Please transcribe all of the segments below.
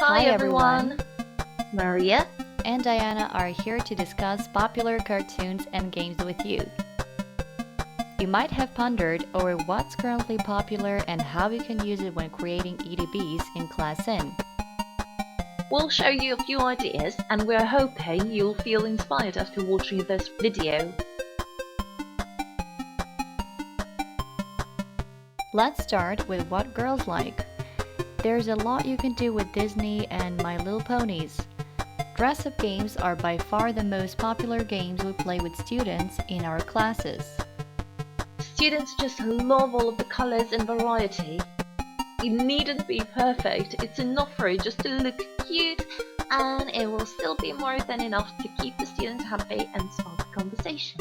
Hi everyone! Maria and Diana are here to discuss popular cartoons and games with you. You might have pondered over what's currently popular and how you can use it when creating EDBs in ClassIn. We'll show you a few ideas and we're hoping you'll feel inspired after watching this video. Let's start with what girls like. There's a lot you can do with Disney and My Little Ponies. Dress-up games are by far the most popular games we play with students in our classes. Students just love all of the colors and variety. It needn't be perfect, it's enough for it just to look cute, and it will still be more than enough to keep the students happy and spark a conversation.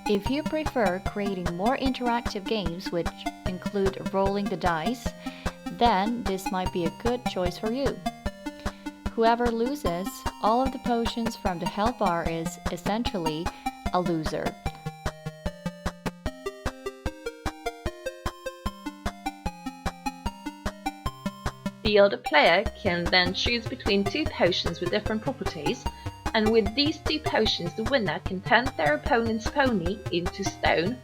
If you prefer creating more interactive games which include rolling the dice, then this might be a good choice for you. Whoever loses all of the potions from the health bar is essentially a loser. The other player can then choose between two potions with different properties, and with these two potions the winner can turn their opponent's pony into stone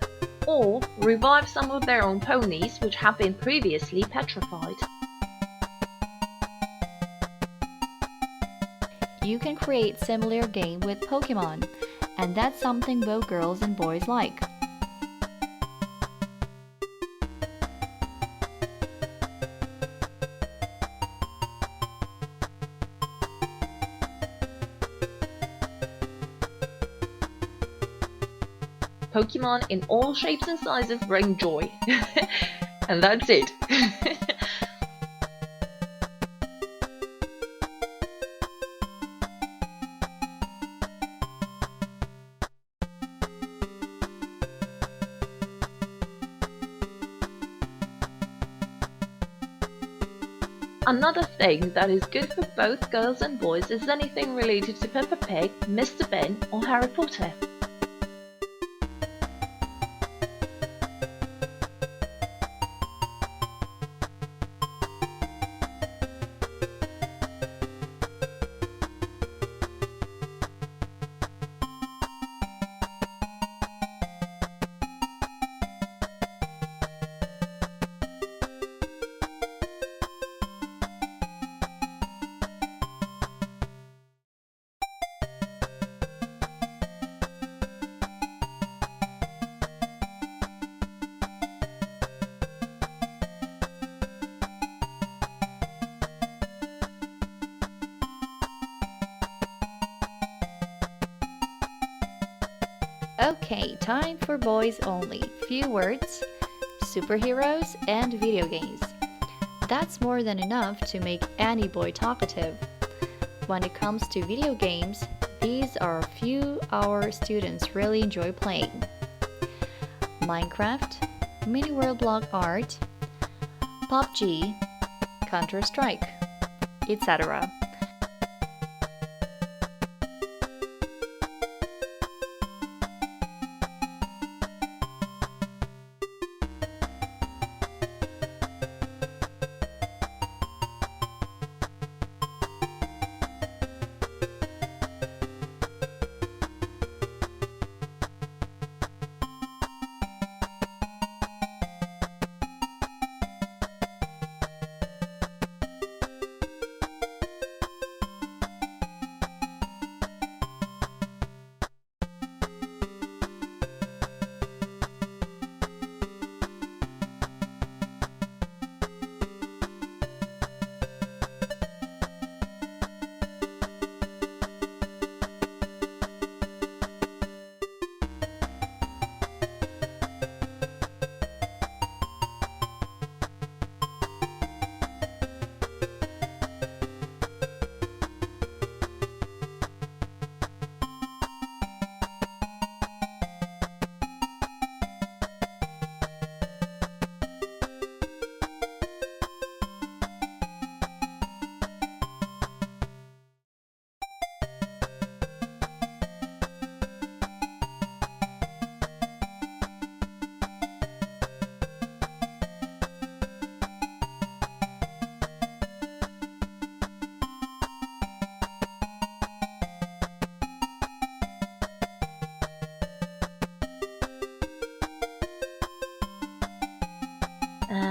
or revive some of their own ponies which have been previously petrified. You can create similar game with Pokemon, and that's something both girls and boys like. Pokemon in all shapes and sizes bring joy. And that's it. Another thing that is good for both girls and boys is anything related to Peppa Pig, Mr. Bean or Harry Potter. Okay, time for boys only. Few words, superheroes, and video games. That's more than enough to make any boy talkative. When it comes to video games, these are a few our students really enjoy playing. Minecraft, Mini World Block Art, PUBG, Counter-Strike, etc.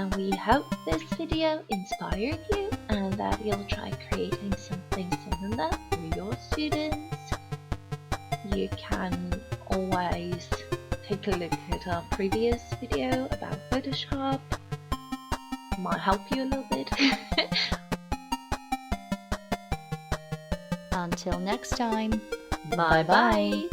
and we hope this video inspired you and that you'll try creating something similar for your students. You can always take a look at our previous video about Photoshop. Might help you a little bit. Until next time, Bye bye.